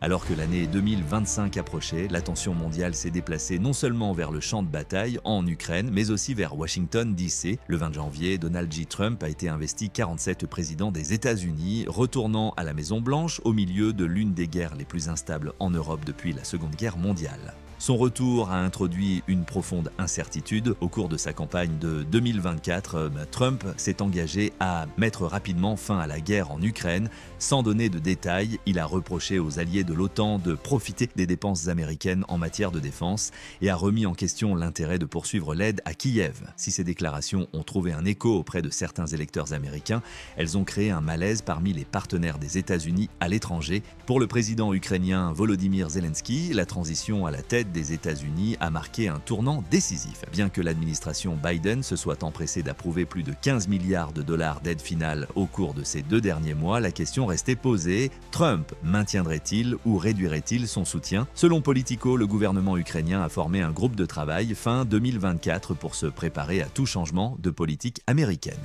Alors que l'année 2025 approchait, l'attention mondiale s'est déplacée non seulement vers le champ de bataille en Ukraine, mais aussi vers Washington DC. Le 20 janvier, Donald J. Trump a été investi 47e président des États-Unis, retournant à la Maison-Blanche au milieu de l'une des guerres les plus instables en Europe depuis la Seconde Guerre mondiale. Son retour a introduit une profonde incertitude. Au cours de sa campagne de 2024, Trump s'est engagé à mettre rapidement fin à la guerre en Ukraine. Sans donner de détails, il a reproché aux alliés de l'OTAN de profiter des dépenses américaines en matière de défense et a remis en question l'intérêt de poursuivre l'aide à Kiev. Si ces déclarations ont trouvé un écho auprès de certains électeurs américains, elles ont créé un malaise parmi les partenaires des États-Unis à l'étranger. Pour le président ukrainien Volodymyr Zelensky, la transition à la tête des États-Unis a marqué un tournant décisif. Bien que l'administration Biden se soit empressée d'approuver plus de 15 milliards de dollars d'aide finale au cours de ces 2 derniers mois, la question restait posée. Trump maintiendrait-il ou réduirait-il son soutien? Selon Politico, le gouvernement ukrainien a formé un groupe de travail fin 2024 pour se préparer à tout changement de politique américaine.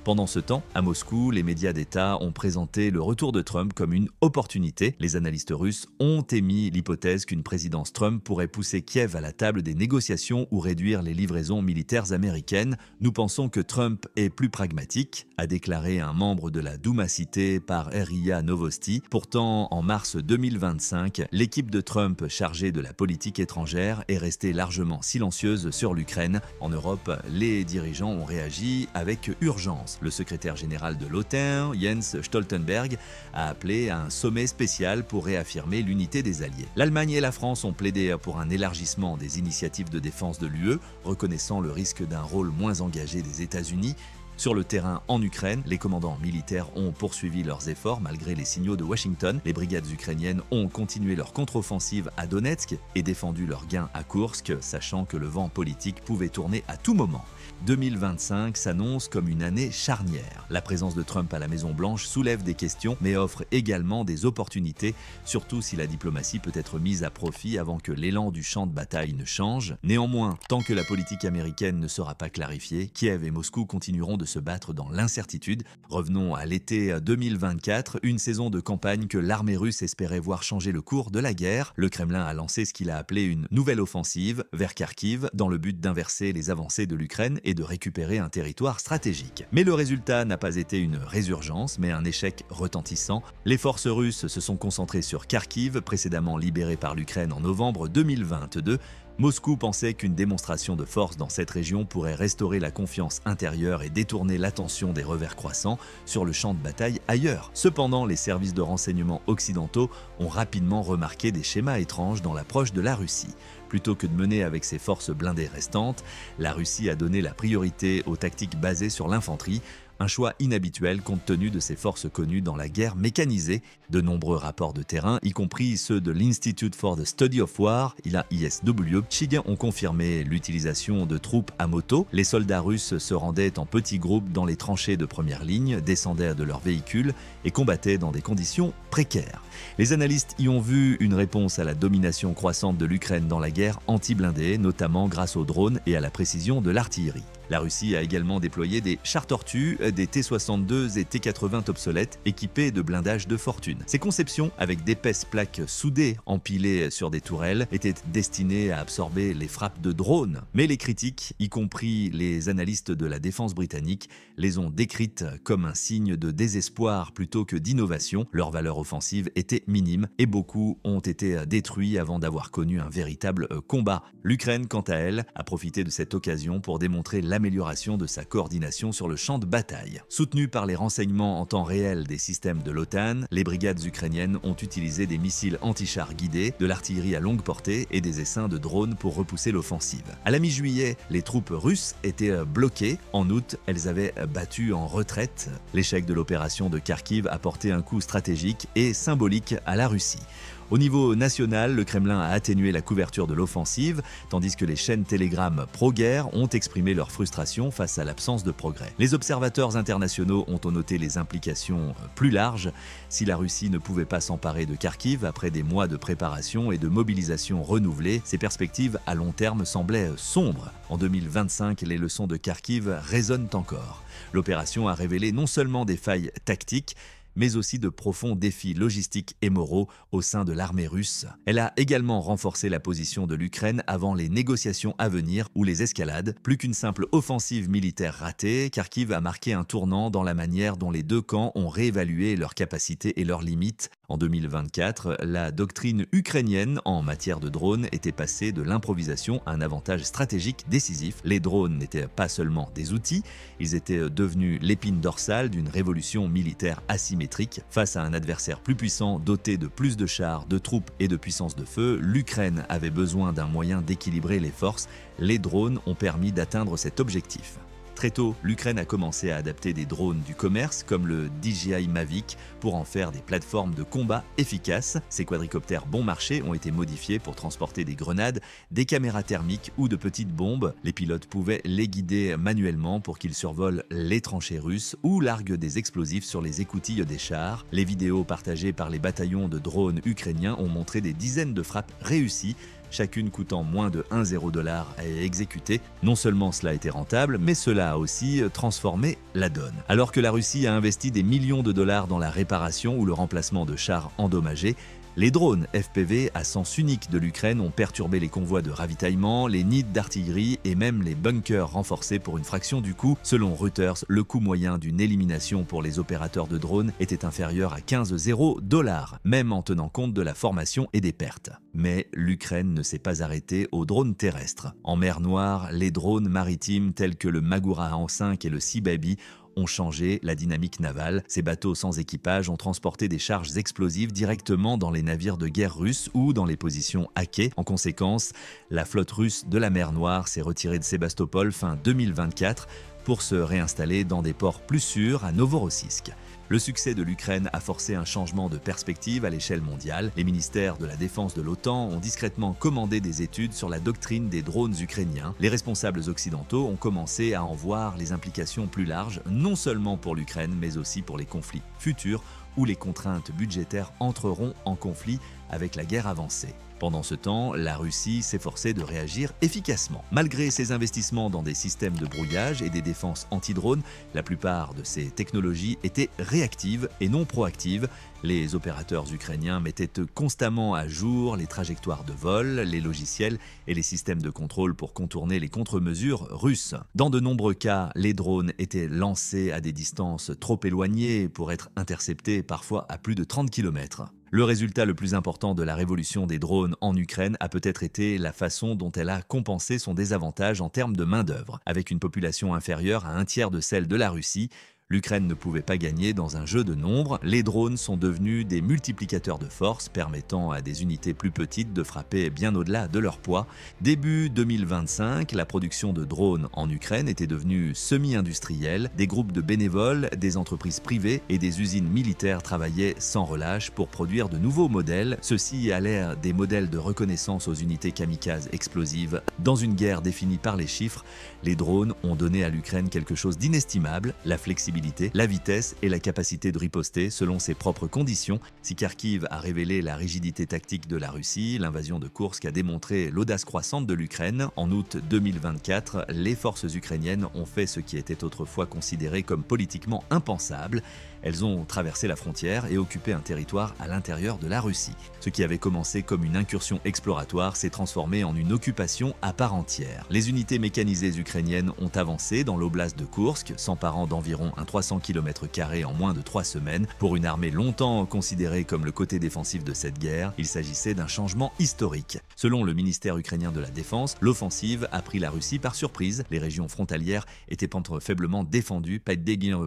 Pendant ce temps, à Moscou, les médias d'État ont présenté le retour de Trump comme une opportunité. Les analystes russes ont émis l'hypothèse qu'une présidence Trump pourrait pousser Kiev à la table des négociations ou réduire les livraisons militaires américaines. Nous pensons que Trump est plus pragmatique, a déclaré un membre de la Douma cité par RIA Novosti. Pourtant, en mars 2025, l'équipe de Trump chargée de la politique étrangère est restée largement silencieuse sur l'Ukraine. En Europe, les dirigeants ont réagi avec urgence. Le secrétaire général de l'OTAN, Jens Stoltenberg, a appelé à un sommet spécial pour réaffirmer l'unité des alliés. L'Allemagne et la France ont plaidé pour un élargissement des initiatives de défense de l'UE, reconnaissant le risque d'un rôle moins engagé des États-Unis. Sur le terrain en Ukraine, les commandants militaires ont poursuivi leurs efforts malgré les signaux de Washington. Les brigades ukrainiennes ont continué leur contre-offensive à Donetsk et défendu leur gain à Kursk, sachant que le vent politique pouvait tourner à tout moment. 2025 s'annonce comme une année charnière. La présence de Trump à la Maison-Blanche soulève des questions, mais offre également des opportunités, surtout si la diplomatie peut être mise à profit avant que l'élan du champ de bataille ne change. Néanmoins, tant que la politique américaine ne sera pas clarifiée, Kiev et Moscou continueront de se battre dans l'incertitude. Revenons à l'été 2024, une saison de campagne que l'armée russe espérait voir changer le cours de la guerre. Le Kremlin a lancé ce qu'il a appelé une nouvelle offensive vers Kharkiv, dans le but d'inverser les avancées de l'Ukraine et de récupérer un territoire stratégique. Mais le résultat n'a pas été une résurgence, mais un échec retentissant. Les forces russes se sont concentrées sur Kharkiv, précédemment libérée par l'Ukraine en novembre 2022. Moscou pensait qu'une démonstration de force dans cette région pourrait restaurer la confiance intérieure et détourner l'attention des revers croissants sur le champ de bataille ailleurs. Cependant, les services de renseignement occidentaux ont rapidement remarqué des schémas étranges dans l'approche de la Russie. Plutôt que de mener avec ses forces blindées restantes, la Russie a donné la priorité aux tactiques basées sur l'infanterie, un choix inhabituel compte tenu de ses forces connues dans la guerre mécanisée. De nombreux rapports de terrain, y compris ceux de l'Institute for the Study of War, ISW, ont confirmé l'utilisation de troupes à moto. Les soldats russes se rendaient en petits groupes dans les tranchées de première ligne, descendaient de leurs véhicules et combattaient dans des conditions précaires. Les analystes y ont vu une réponse à la domination croissante de l'Ukraine dans la guerre anti-blindée, notamment grâce aux drones et à la précision de l'artillerie. La Russie a également déployé des chars tortues, des T-62 et T-80 obsolètes équipés de blindages de fortune. Ces conceptions, avec d'épaisses plaques soudées empilées sur des tourelles, étaient destinées à absorber les frappes de drones. Mais les critiques, y compris les analystes de la défense britannique, les ont décrites comme un signe de désespoir plutôt que d'innovation. Leur valeur offensive était minime et beaucoup ont été détruits avant d'avoir connu un véritable combat. L'Ukraine, quant à elle, a profité de cette occasion pour démontrer l'amélioration de sa coordination sur le champ de bataille. Soutenues par les renseignements en temps réel des systèmes de l'OTAN, les brigades ukrainiennes ont utilisé des missiles anti-chars guidés, de l'artillerie à longue portée et des essaims de drones pour repousser l'offensive. À la mi-juillet, les troupes russes étaient bloquées. En août, elles avaient battu en retraite. L'échec de l'opération de Kharkiv a porté un coup stratégique et symbolique à la Russie. Au niveau national, le Kremlin a atténué la couverture de l'offensive, tandis que les chaînes Telegram pro-guerre ont exprimé leur frustration face à l'absence de progrès. Les observateurs internationaux ont noté les implications plus larges. Si la Russie ne pouvait pas s'emparer de Kharkiv après des mois de préparation et de mobilisation renouvelée, ses perspectives à long terme semblaient sombres. En 2025, les leçons de Kharkiv résonnent encore. L'opération a révélé non seulement des failles tactiques, mais aussi de profonds défis logistiques et moraux au sein de l'armée russe. Elle a également renforcé la position de l'Ukraine avant les négociations à venir ou les escalades. Plus qu'une simple offensive militaire ratée, Kharkiv a marqué un tournant dans la manière dont les deux camps ont réévalué leurs capacités et leurs limites. En 2024, la doctrine ukrainienne en matière de drones était passée de l'improvisation à un avantage stratégique décisif. Les drones n'étaient pas seulement des outils, ils étaient devenus l'épine dorsale d'une révolution militaire asymétrique. Face à un adversaire plus puissant, doté de plus de chars, de troupes et de puissance de feu, l'Ukraine avait besoin d'un moyen d'équilibrer les forces. Les drones ont permis d'atteindre cet objectif. Très tôt, l'Ukraine a commencé à adapter des drones du commerce comme le DJI Mavic pour en faire des plateformes de combat efficaces. Ces quadricoptères bon marché ont été modifiés pour transporter des grenades, des caméras thermiques ou de petites bombes. Les pilotes pouvaient les guider manuellement pour qu'ils survolent les tranchées russes ou larguent des explosifs sur les écoutilles des chars. Les vidéos partagées par les bataillons de drones ukrainiens ont montré des dizaines de frappes réussies, chacune coûtant moins de $1 à exécuter. Non seulement cela était rentable, mais cela a aussi transformé la donne. Alors que la Russie a investi des millions de dollars dans la réparation ou le remplacement de chars endommagés, les drones FPV à sens unique de l'Ukraine ont perturbé les convois de ravitaillement, les nids d'artillerie et même les bunkers renforcés pour une fraction du coût. Selon Reuters, le coût moyen d'une élimination pour les opérateurs de drones était inférieur à $15, même en tenant compte de la formation et des pertes. Mais l'Ukraine ne s'est pas arrêtée aux drones terrestres. En mer Noire, les drones maritimes tels que le Magura An-5 et le Sea Baby ont changé la dynamique navale. Ces bateaux sans équipage ont transporté des charges explosives directement dans les navires de guerre russes ou dans les positions hackées. En conséquence, la flotte russe de la mer Noire s'est retirée de Sébastopol fin 2024 pour se réinstaller dans des ports plus sûrs à Novorossiysk. Le succès de l'Ukraine a forcé un changement de perspective à l'échelle mondiale. Les ministères de la Défense de l'OTAN ont discrètement commandé des études sur la doctrine des drones ukrainiens. Les responsables occidentaux ont commencé à en voir les implications plus larges, non seulement pour l'Ukraine, mais aussi pour les conflits futurs où les contraintes budgétaires entreront en conflit avec la guerre avancée. Pendant ce temps, la Russie s'efforçait de réagir efficacement. Malgré ses investissements dans des systèmes de brouillage et des défenses anti-drones, la plupart de ces technologies étaient réactives et non proactives. Les opérateurs ukrainiens mettaient constamment à jour les trajectoires de vol, les logiciels et les systèmes de contrôle pour contourner les contre-mesures russes. Dans de nombreux cas, les drones étaient lancés à des distances trop éloignées pour être interceptés parfois à plus de 30 km. Le résultat le plus important de la révolution des drones en Ukraine a peut-être été la façon dont elle a compensé son désavantage en termes de main-d'œuvre. Avec une population inférieure à un tiers de celle de la Russie, l'Ukraine ne pouvait pas gagner dans un jeu de nombres. Les drones sont devenus des multiplicateurs de force, permettant à des unités plus petites de frapper bien au-delà de leur poids. Début 2025, la production de drones en Ukraine était devenue semi-industrielle. Des groupes de bénévoles, des entreprises privées et des usines militaires travaillaient sans relâche pour produire de nouveaux modèles. Ceux-ci allaient des modèles de reconnaissance aux unités kamikazes explosives. Dans une guerre définie par les chiffres, les drones ont donné à l'Ukraine quelque chose d'inestimable, la flexibilité, la vitesse et la capacité de riposter selon ses propres conditions. Si Kharkiv a révélé la rigidité tactique de la Russie, l'invasion de Koursk a démontré l'audace croissante de l'Ukraine. En août 2024, les forces ukrainiennes ont fait ce qui était autrefois considéré comme politiquement impensable. Elles ont traversé la frontière et occupé un territoire à l'intérieur de la Russie. Ce qui avait commencé comme une incursion exploratoire s'est transformé en une occupation à part entière. Les unités mécanisées ukrainiennes ont avancé dans l'oblast de Koursk, s'emparant d'environ un 300 km² en moins de 3 semaines. Pour une armée longtemps considérée comme le côté défensif de cette guerre, il s'agissait d'un changement historique. Selon le ministère ukrainien de la Défense, l'offensive a pris la Russie par surprise. Les régions frontalières étaient faiblement défendues,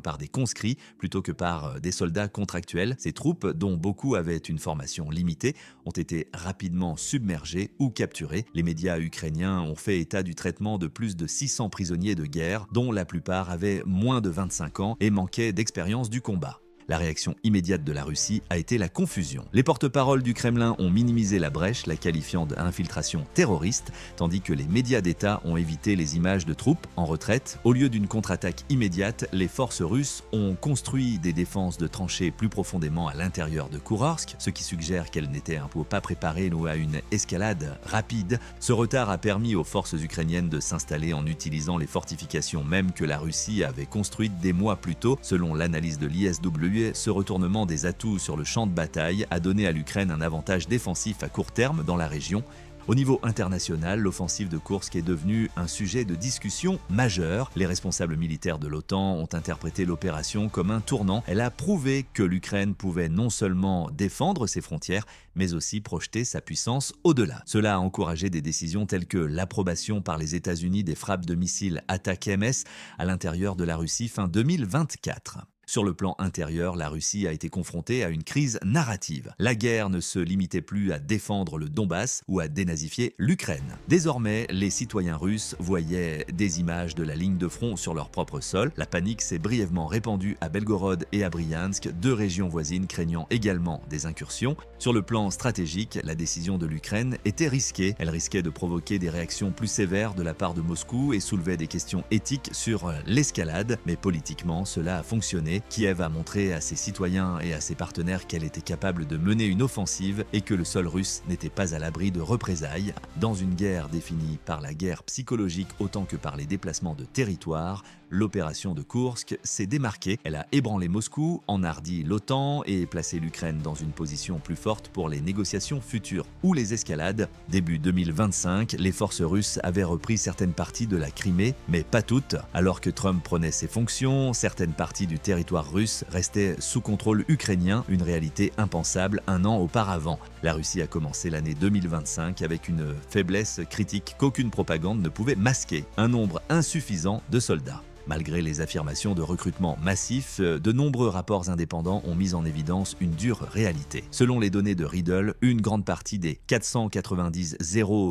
par des conscrits plutôt que par des soldats contractuels. Ces troupes, dont beaucoup avaient une formation limitée, ont été rapidement submergées ou capturées. Les médias ukrainiens ont fait état du traitement de plus de 600 prisonniers de guerre, dont la plupart avaient moins de 25 ans et manquaient d'expérience du combat. La réaction immédiate de la Russie a été la confusion. Les porte-paroles du Kremlin ont minimisé la brèche, la qualifiant d'infiltration terroriste, tandis que les médias d'État ont évité les images de troupes en retraite. Au lieu d'une contre-attaque immédiate, les forces russes ont construit des défenses de tranchées plus profondément à l'intérieur de Koursk, ce qui suggère qu'elles n'étaient un peu pas préparées à une escalade rapide. Ce retard a permis aux forces ukrainiennes de s'installer en utilisant les fortifications mêmes que la Russie avait construites des mois plus tôt, selon l'analyse de l'ISW. évaluait ce retournement des atouts sur le champ de bataille a donné à l'Ukraine un avantage défensif à court terme dans la région. Au niveau international, l'offensive de Koursk est devenue un sujet de discussion majeur. Les responsables militaires de l'OTAN ont interprété l'opération comme un tournant. Elle a prouvé que l'Ukraine pouvait non seulement défendre ses frontières, mais aussi projeter sa puissance au-delà. Cela a encouragé des décisions telles que l'approbation par les États-Unis des frappes de missiles Attack-MS à l'intérieur de la Russie fin 2024. Sur le plan intérieur, la Russie a été confrontée à une crise narrative. La guerre ne se limitait plus à défendre le Donbass ou à dénazifier l'Ukraine. Désormais, les citoyens russes voyaient des images de la ligne de front sur leur propre sol. La panique s'est brièvement répandue à Belgorod et à Bryansk, deux régions voisines craignant également des incursions. Sur le plan stratégique, la décision de l'Ukraine était risquée. Elle risquait de provoquer des réactions plus sévères de la part de Moscou et soulevait des questions éthiques sur l'escalade. Mais politiquement, cela a fonctionné. Kiev a montré à ses citoyens et à ses partenaires qu'elle était capable de mener une offensive et que le sol russe n'était pas à l'abri de représailles. Dans une guerre définie par la guerre psychologique autant que par les déplacements de territoire, l'opération de Koursk s'est démarquée. Elle a ébranlé Moscou, enhardi l'OTAN et placé l'Ukraine dans une position plus forte pour les négociations futures ou les escalades. Début 2025, les forces russes avaient repris certaines parties de la Crimée, mais pas toutes. Alors que Trump prenait ses fonctions, certaines parties du territoire russe restaient sous contrôle ukrainien, une réalité impensable un an auparavant. La Russie a commencé l'année 2025 avec une faiblesse critique qu'aucune propagande ne pouvait masquer, un nombre insuffisant de soldats. Malgré les affirmations de recrutement massif, de nombreux rapports indépendants ont mis en évidence une dure réalité. Selon les données de Riddle, une grande partie des 490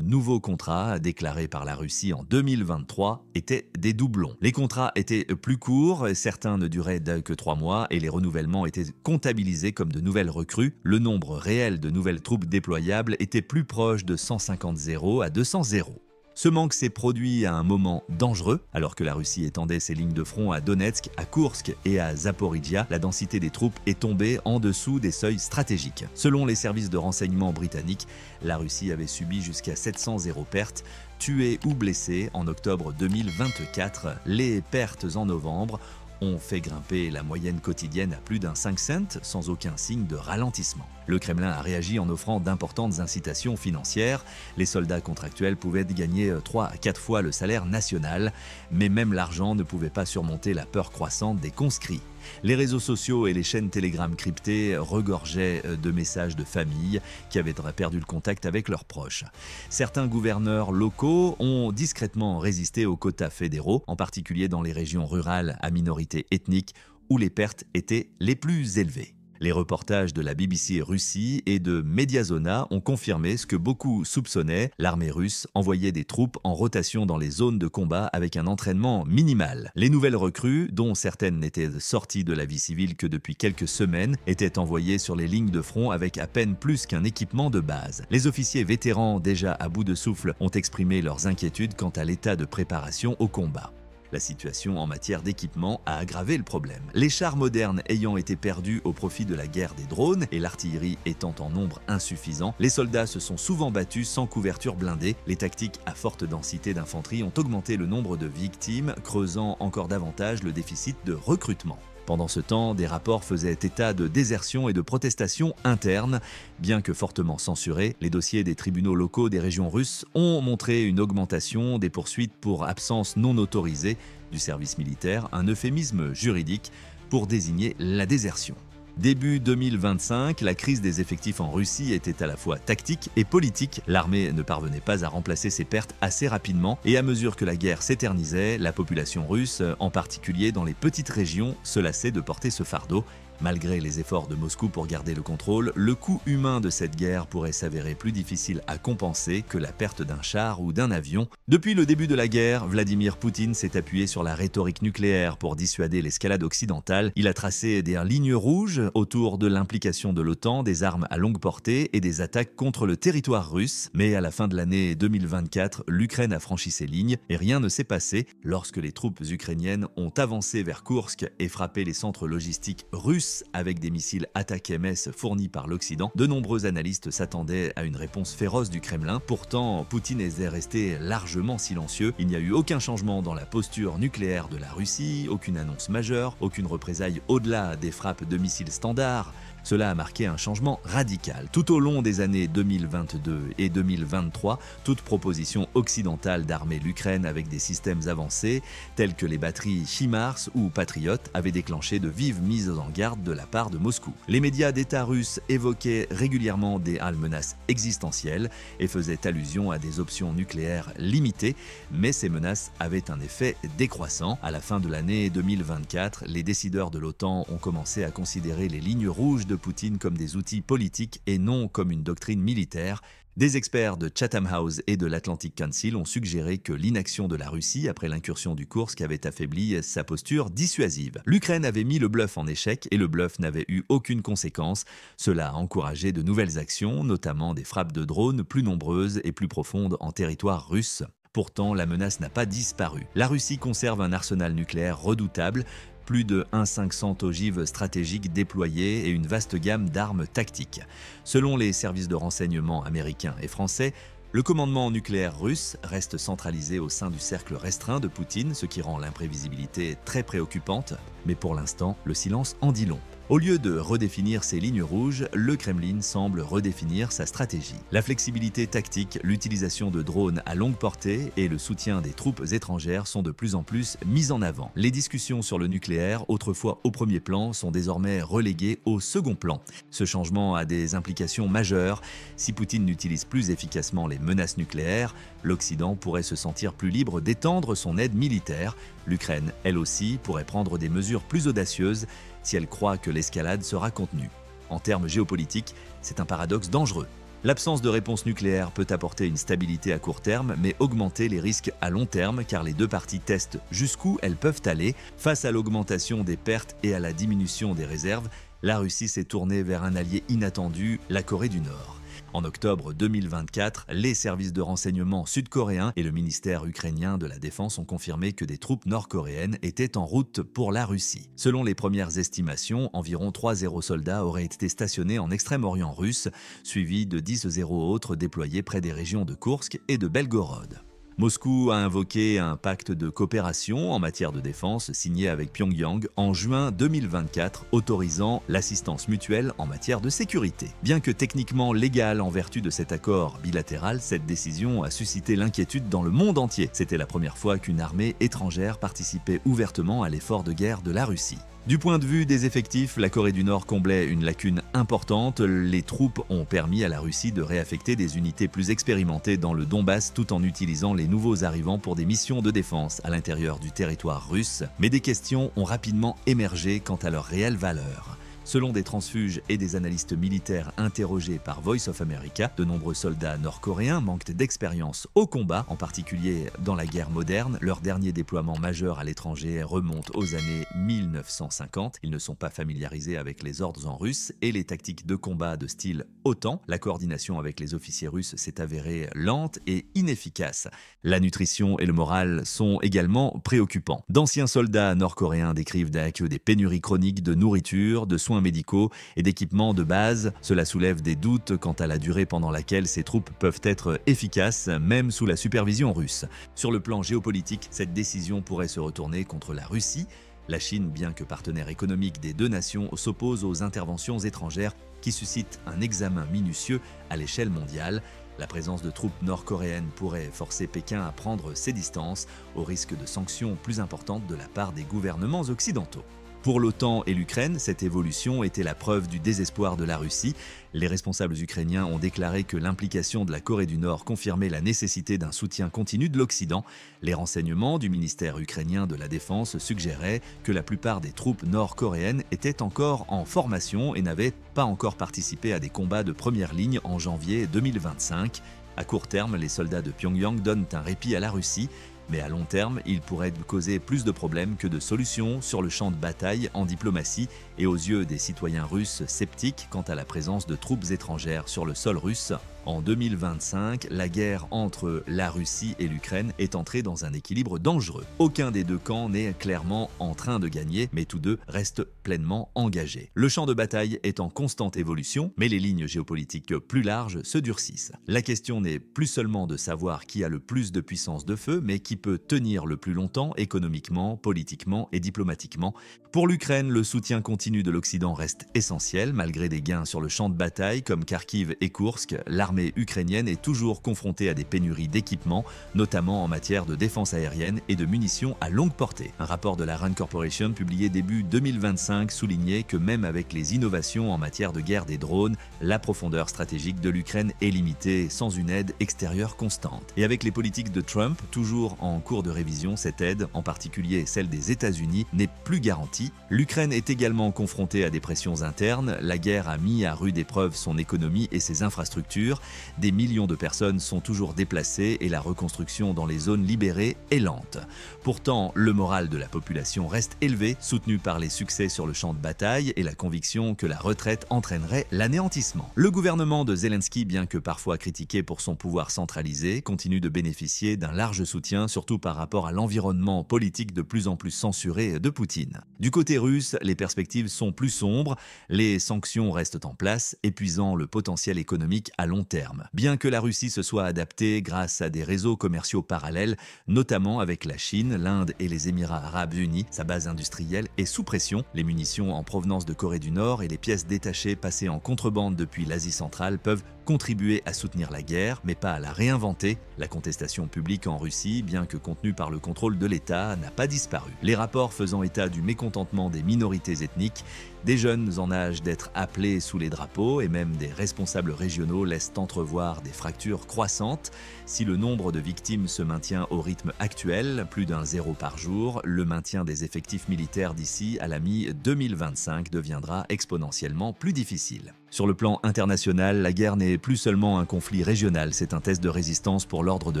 nouveaux contrats déclarés par la Russie en 2023 étaient des doublons. Les contrats étaient plus courts, certains ne duraient que 3 mois et les renouvellements étaient comptabilisés comme de nouvelles recrues. Le nombre réel de nouvelles troupes déployables était plus proche de 150 à 200 zéros. Ce manque s'est produit à un moment dangereux, alors que la Russie étendait ses lignes de front à Donetsk, à Koursk et à Zaporijia. La densité des troupes est tombée en dessous des seuils stratégiques. Selon les services de renseignement britanniques, la Russie avait subi jusqu'à 700 pertes, tués ou blessés en octobre 2024. Les pertes en novembre ont fait grimper la moyenne quotidienne à plus d'un 5 cents sans aucun signe de ralentissement. Le Kremlin a réagi en offrant d'importantes incitations financières. Les soldats contractuels pouvaient gagner 3 à 4 fois le salaire national, mais même l'argent ne pouvait pas surmonter la peur croissante des conscrits. Les réseaux sociaux et les chaînes Telegram cryptées regorgeaient de messages de familles qui avaient perdu le contact avec leurs proches. Certains gouverneurs locaux ont discrètement résisté aux quotas fédéraux, en particulier dans les régions rurales à minorité ethnique où les pertes étaient les plus élevées. Les reportages de la BBC Russie et de Mediazona ont confirmé ce que beaucoup soupçonnaient. L'armée russe envoyait des troupes en rotation dans les zones de combat avec un entraînement minimal. Les nouvelles recrues, dont certaines n'étaient sorties de la vie civile que depuis quelques semaines, étaient envoyées sur les lignes de front avec à peine plus qu'un équipement de base. Les officiers vétérans déjà à bout de souffle ont exprimé leurs inquiétudes quant à l'état de préparation au combat. La situation en matière d'équipement a aggravé le problème. Les chars modernes ayant été perdus au profit de la guerre des drones et l'artillerie étant en nombre insuffisant, les soldats se sont souvent battus sans couverture blindée. Les tactiques à forte densité d'infanterie ont augmenté le nombre de victimes, creusant encore davantage le déficit de recrutement. Pendant ce temps, des rapports faisaient état de désertion et de protestations internes. Bien que fortement censurés, les dossiers des tribunaux locaux des régions russes ont montré une augmentation des poursuites pour absence non autorisée du service militaire, un euphémisme juridique pour désigner la désertion. Début 2025, la crise des effectifs en Russie était à la fois tactique et politique. L'armée ne parvenait pas à remplacer ses pertes assez rapidement et à mesure que la guerre s'éternisait, la population russe, en particulier dans les petites régions, se lassait de porter ce fardeau. Malgré les efforts de Moscou pour garder le contrôle, le coût humain de cette guerre pourrait s'avérer plus difficile à compenser que la perte d'un char ou d'un avion. Depuis le début de la guerre, Vladimir Poutine s'est appuyé sur la rhétorique nucléaire pour dissuader l'escalade occidentale. Il a tracé des lignes rouges autour de l'implication de l'OTAN, des armes à longue portée et des attaques contre le territoire russe. Mais à la fin de l'année 2024, l'Ukraine a franchi ces lignes et rien ne s'est passé lorsque les troupes ukrainiennes ont avancé vers Koursk et frappé les centres logistiques russes russe avec des missiles Attack-MS fournis par l'Occident, de nombreux analystes s'attendaient à une réponse féroce du Kremlin. Pourtant, Poutine est resté largement silencieux. Il n'y a eu aucun changement dans la posture nucléaire de la Russie, aucune annonce majeure, aucune représaille au-delà des frappes de missiles standards. Cela a marqué un changement radical. Tout au long des années 2022 et 2023, toute proposition occidentale d'armer l'Ukraine avec des systèmes avancés, tels que les batteries HIMARS ou Patriot, avaient déclenché de vives mises en garde de la part de Moscou. Les médias d'État russes évoquaient régulièrement des menaces existentielles et faisaient allusion à des options nucléaires limitées, mais ces menaces avaient un effet décroissant. À la fin de l'année 2024, les décideurs de l'OTAN ont commencé à considérer les lignes rouges de Poutine comme des outils politiques et non comme une doctrine militaire. Des experts de Chatham House et de l'Atlantic Council ont suggéré que l'inaction de la Russie après l'incursion du Koursk avait affaibli sa posture dissuasive. L'Ukraine avait mis le bluff en échec et le bluff n'avait eu aucune conséquence. Cela a encouragé de nouvelles actions, notamment des frappes de drones plus nombreuses et plus profondes en territoire russe. Pourtant, la menace n'a pas disparu. La Russie conserve un arsenal nucléaire redoutable, plus de 1,500 ogives stratégiques déployées et une vaste gamme d'armes tactiques. Selon les services de renseignement américains et français, le commandement nucléaire russe reste centralisé au sein du cercle restreint de Poutine, ce qui rend l'imprévisibilité très préoccupante. Mais pour l'instant, le silence en dit long. Au lieu de redéfinir ses lignes rouges, le Kremlin semble redéfinir sa stratégie. La flexibilité tactique, l'utilisation de drones à longue portée et le soutien des troupes étrangères sont de plus en plus mis en avant. Les discussions sur le nucléaire, autrefois au premier plan, sont désormais reléguées au second plan. Ce changement a des implications majeures. Si Poutine n'utilise plus efficacement les menaces nucléaires, l'Occident pourrait se sentir plus libre d'étendre son aide militaire. L'Ukraine, elle aussi, pourrait prendre des mesures plus audacieuses si elle croit que l'escalade sera contenue. En termes géopolitiques, c'est un paradoxe dangereux. L'absence de réponse nucléaire peut apporter une stabilité à court terme, mais augmenter les risques à long terme car les deux parties testent jusqu'où elles peuvent aller. Face à l'augmentation des pertes et à la diminution des réserves, la Russie s'est tournée vers un allié inattendu, la Corée du Nord. En octobre 2024, les services de renseignement sud-coréens et le ministère ukrainien de la Défense ont confirmé que des troupes nord-coréennes étaient en route pour la Russie. Selon les premières estimations, environ 3 aérosoldats auraient été stationnés en Extrême-Orient russe, suivis de 10 autres déployés près des régions de Koursk et de Belgorod. Moscou a invoqué un pacte de coopération en matière de défense signé avec Pyongyang en juin 2024, autorisant l'assistance mutuelle en matière de sécurité. Bien que techniquement légale en vertu de cet accord bilatéral, cette décision a suscité l'inquiétude dans le monde entier. C'était la première fois qu'une armée étrangère participait ouvertement à l'effort de guerre de la Russie. Du point de vue des effectifs, la Corée du Nord comblait une lacune importante. Les troupes ont permis à la Russie de réaffecter des unités plus expérimentées dans le Donbass tout en utilisant les nouveaux arrivants pour des missions de défense à l'intérieur du territoire russe. Mais des questions ont rapidement émergé quant à leur réelle valeur. Selon des transfuges et des analystes militaires interrogés par Voice of America, de nombreux soldats nord-coréens manquent d'expérience au combat, en particulier dans la guerre moderne. Leur dernier déploiement majeur à l'étranger remonte aux années 1950. Ils ne sont pas familiarisés avec les ordres en russe et les tactiques de combat de style OTAN. La coordination avec les officiers russes s'est avérée lente et inefficace. La nutrition et le moral sont également préoccupants. D'anciens soldats nord-coréens décrivent avec eux des pénuries chroniques de nourriture, de soins médicaux et d'équipements de base. Cela soulève des doutes quant à la durée pendant laquelle ces troupes peuvent être efficaces, même sous la supervision russe. Sur le plan géopolitique, cette décision pourrait se retourner contre la Russie. La Chine, bien que partenaire économique des deux nations, s'oppose aux interventions étrangères qui suscitent un examen minutieux à l'échelle mondiale. La présence de troupes nord-coréennes pourrait forcer Pékin à prendre ses distances, au risque de sanctions plus importantes de la part des gouvernements occidentaux. Pour l'OTAN et l'Ukraine, cette évolution était la preuve du désespoir de la Russie. Les responsables ukrainiens ont déclaré que l'implication de la Corée du Nord confirmait la nécessité d'un soutien continu de l'Occident. Les renseignements du ministère ukrainien de la Défense suggéraient que la plupart des troupes nord-coréennes étaient encore en formation et n'avaient pas encore participé à des combats de première ligne en janvier 2025. À court terme, les soldats de Pyongyang donnent un répit à la Russie. Mais à long terme, il pourrait causer plus de problèmes que de solutions sur le champ de bataille en diplomatie et aux yeux des citoyens russes sceptiques quant à la présence de troupes étrangères sur le sol russe. En 2025, la guerre entre la Russie et l'Ukraine est entrée dans un équilibre dangereux. Aucun des deux camps n'est clairement en train de gagner, mais tous deux restent pleinement engagés. Le champ de bataille est en constante évolution, mais les lignes géopolitiques plus larges se durcissent. La question n'est plus seulement de savoir qui a le plus de puissance de feu, mais qui peut tenir le plus longtemps économiquement, politiquement et diplomatiquement. Pour l'Ukraine, le soutien continu de l'Occident reste essentiel, malgré des gains sur le champ de bataille comme Kharkiv et Koursk. L'armée ukrainienne est toujours confrontée à des pénuries d'équipements, notamment en matière de défense aérienne et de munitions à longue portée. Un rapport de la RAND Corporation publié début 2025 soulignait que même avec les innovations en matière de guerre des drones, la profondeur stratégique de l'Ukraine est limitée sans une aide extérieure constante. Et avec les politiques de Trump toujours en cours de révision, cette aide, en particulier celle des États-Unis, n'est plus garantie. L'Ukraine est également confrontée à des pressions internes. La guerre a mis à rude épreuve son économie et ses infrastructures. Des millions de personnes sont toujours déplacées et la reconstruction dans les zones libérées est lente. Pourtant, le moral de la population reste élevé, soutenu par les succès sur le champ de bataille et la conviction que la retraite entraînerait l'anéantissement. Le gouvernement de Zelensky, bien que parfois critiqué pour son pouvoir centralisé, continue de bénéficier d'un large soutien, surtout par rapport à l'environnement politique de plus en plus censuré de Poutine. Du côté russe, les perspectives sont plus sombres, les sanctions restent en place, épuisant le potentiel économique à long terme. Bien que la Russie se soit adaptée grâce à des réseaux commerciaux parallèles, notamment avec la Chine, l'Inde et les Émirats arabes unis, sa base industrielle est sous pression. Les munitions en provenance de Corée du Nord et les pièces détachées passées en contrebande depuis l'Asie centrale peuvent contribuer à soutenir la guerre, mais pas à la réinventer. La contestation publique en Russie, bien que contenue par le contrôle de l'État, n'a pas disparu. Les rapports faisant état du mécontentement des minorités ethniques, des jeunes en âge d'être appelés sous les drapeaux et même des responsables régionaux laissent entrevoir des fractures croissantes. Si le nombre de victimes se maintient au rythme actuel, plus d'un 0 par jour, le maintien des effectifs militaires d'ici à la mi-2025 deviendra exponentiellement plus difficile. Sur le plan international, la guerre n'est plus seulement un conflit régional, c'est un test de résistance pour l'ordre de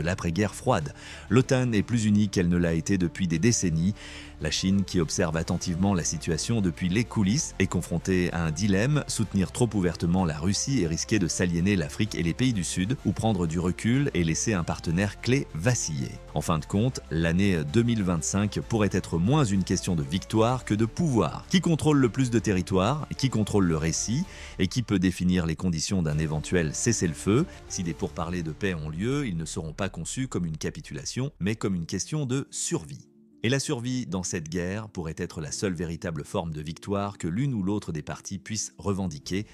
l'après-guerre froide. L'OTAN est plus unie qu'elle ne l'a été depuis des décennies. La Chine, qui observe attentivement la situation depuis les coulisses, est confrontée à un dilemme: soutenir trop ouvertement la Russie et risquer de s'aliéner l'Afrique et les pays du Sud, ou prendre du recul et laisser un partenaire clé vaciller. En fin de compte, l'année 2025 pourrait être moins une question de victoire que de pouvoir. Qui contrôle le plus de territoire, qui contrôle le récit, et qui peut définir les conditions d'un éventuel cessez-le-feu? Si des pourparlers de paix ont lieu, ils ne seront pas conçus comme une capitulation, mais comme une question de survie. Et la survie dans cette guerre pourrait être la seule véritable forme de victoire que l'une ou l'autre des parties puisse revendiquer.